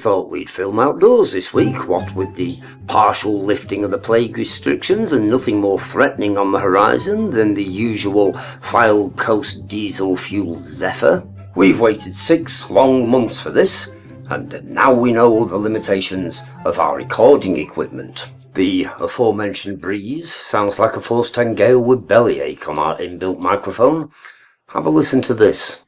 thought we'd film outdoors this week, what with the partial lifting of the plague restrictions and nothing more threatening on the horizon than the usual Fylde Coast diesel-fueled Zephyr. We've waited 6 long months for this, and now we know the limitations of our recording equipment. The aforementioned breeze sounds like a force 10 gale with bellyache on our inbuilt microphone. Have a listen to this.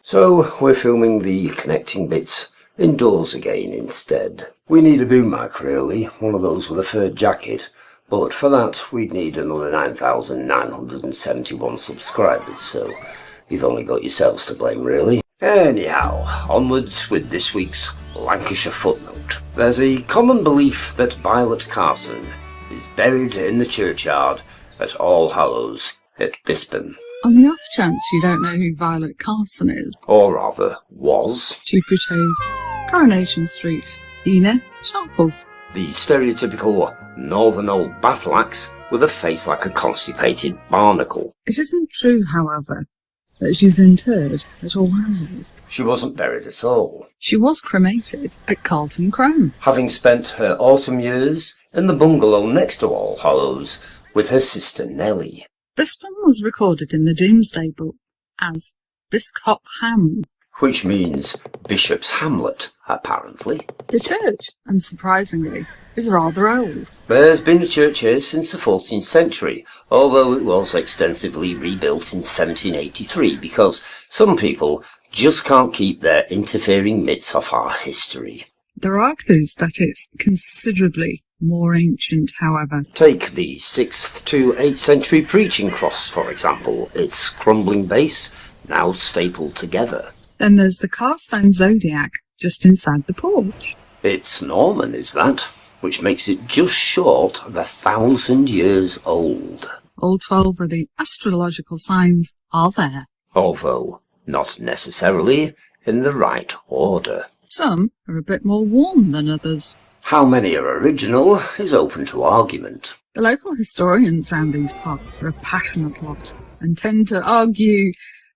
So we're filming the connecting bits indoors again instead. We need a boom mic really, one of those with a fur jacket, but for that we'd need another 9,971 subscribers, so you've only got yourselves to blame really. Anyhow, onwards with this week's Lancashire Footnote. There's a common belief that Violet Carson is buried in the churchyard at All Hallows at Bispham. On the off chance you don't know who Violet Carson is, Or rather, was. she portrayed Coronation Street, Ina Sharples. The stereotypical northern old battle axe with a face like a constipated barnacle. It isn't true, however, that she's interred at All Hallows. She wasn't buried at all, She was cremated at Carlton Crome. having spent her autumn years in the bungalow next to All Hallows with her sister Nellie. Bispham was recorded in the Domesday Book as Bispham. Which means Bishop's Hamlet, apparently. The church, unsurprisingly, is rather old. There's been a church here since the 14th century, although it was extensively rebuilt in 1783 because some people just can't keep their interfering mitts off our history. There are clues that it's considerably more ancient, however. Take the 6th to 8th century preaching cross, for example, its crumbling base now stapled together. Then there's the cast-iron zodiac just inside the porch. It's Norman, is that, which makes it just short of 1,000 years old. All 12 of the astrological signs are there. Although not necessarily in the right order. Some are a bit more worn than others. How many are original is open to argument. The local historians round these parts are a passionate lot and tend to argue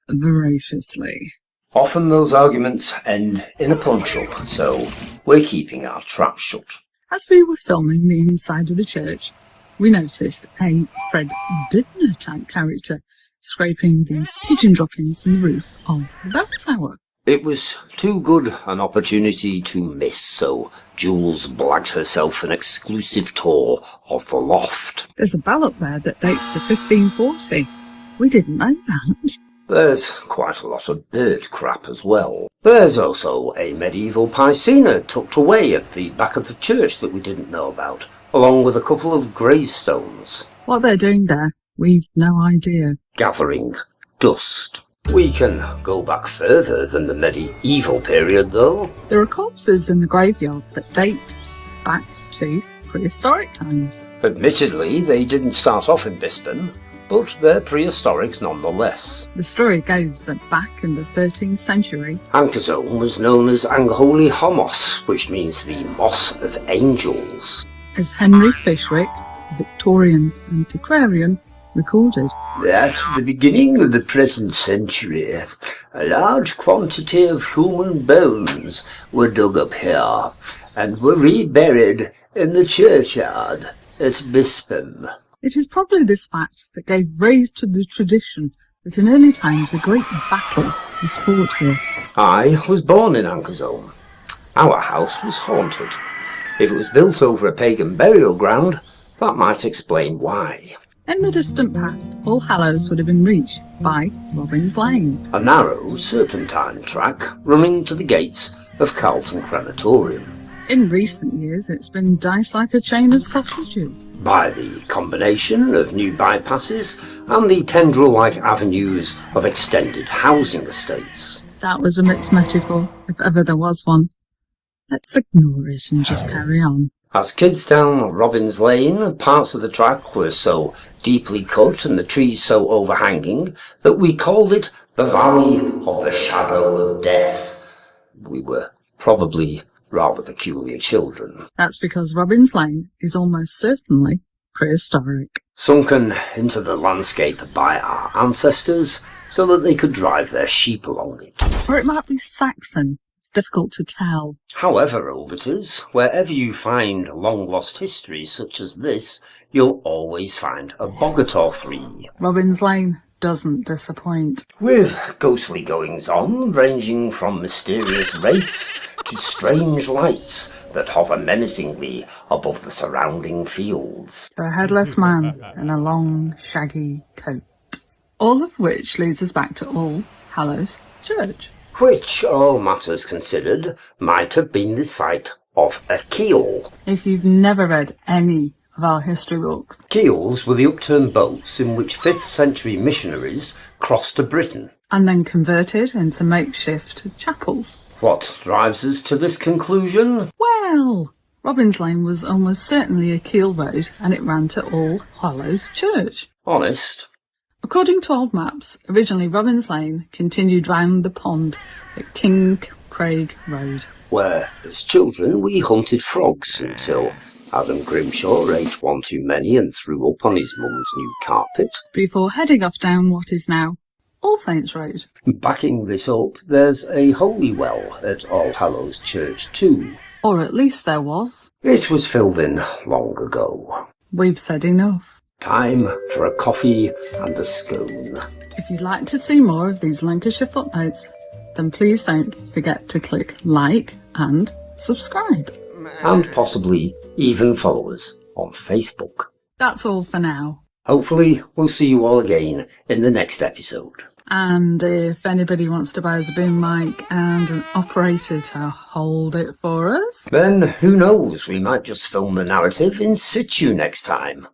voraciously. Often those arguments end in a punch-up, so we're keeping our trap shut. As we were filming the inside of the church, we noticed a Fred Dibner type character scraping the pigeon droppings from the roof of the bell tower. It was too good an opportunity to miss, so Jules blagged herself an exclusive tour of the loft. There's a bell up there that dates to 1540. We didn't know that. There's quite a lot of bird crap as well. There's also a medieval piscina tucked away at the back of the church that we didn't know about, along with a couple of gravestones. What they're doing there, we've no idea. Gathering dust. We can go back further than the medieval period, though. There are corpses in the graveyard that date back to prehistoric times. Admittedly, they didn't start off in Bispham, but they're prehistoric nonetheless. The story goes that back in the 13th century, Ankerzone was known as Angholy Homos, which means the Moss of Angels. as Henry Fishwick, a Victorian antiquarian, recorded. At the beginning of the present century, a large quantity of human bones were dug up here and were reburied in the churchyard at Bispham. It is probably this fact that gave rise to the tradition that in early times a great battle was fought here. I was born in Ankerzone. Our house was haunted. If it was built over a pagan burial ground, that might explain why. In the distant past, All Hallows would have been reached by Robin's Lane. A narrow serpentine track running to the gates of Carlton Crematorium. In recent years, it's been diced like a chain of sausages. By the combination of new bypasses and the tendril-like avenues of extended housing estates. That was a mixed metaphor, if ever there was one. Let's ignore it and just carry on. As kids down Robin's Lane, parts of the track were so deeply cut and the trees so overhanging that we called it the Valley of the Shadow of Death. We were probably rather peculiar children. That's because Robin's Lane is almost certainly prehistoric. Sunken into the landscape by our ancestors so that they could drive their sheep along it. Or it might be Saxon. It's difficult to tell. However old it is, wherever you find long-lost history such as this, you'll always find a boggart or three. Robin's Lane doesn't disappoint. With ghostly goings-on ranging from mysterious wraiths to strange lights that hover menacingly above the surrounding fields. To a headless man in a long, shaggy coat. All of which leads us back to All Hallows Church. Which, all matters considered, might have been the site of a keel. If you've never read any of our history books, Keels were the upturned boats in which 5th century missionaries crossed to Britain. and then converted into makeshift chapels. What drives us to this conclusion? Well, Robin's Lane was almost certainly a keel road, and it ran to All Hallows Church. Honest. According to old maps, originally Robin's Lane continued round the pond at King Craig Road. Where, as children, we hunted frogs until Adam Grimshaw ate one too many and threw up on his mum's new carpet. Before heading off down what is now All Saints Road. Backing this up, there's a holy well at All Hallows Church too. Or at least there was. It was filled in long ago. We've said enough. Time for a coffee and a scone. If you'd like to see more of these Lancashire Footnotes, then please don't forget to click like and subscribe. And possibly even follow us on Facebook. That's all for now. Hopefully we'll see you all again in the next episode. And if anybody wants to buy us a boom mic and an operator to hold it for us, Then who knows, we might just film the narrative in situ next time.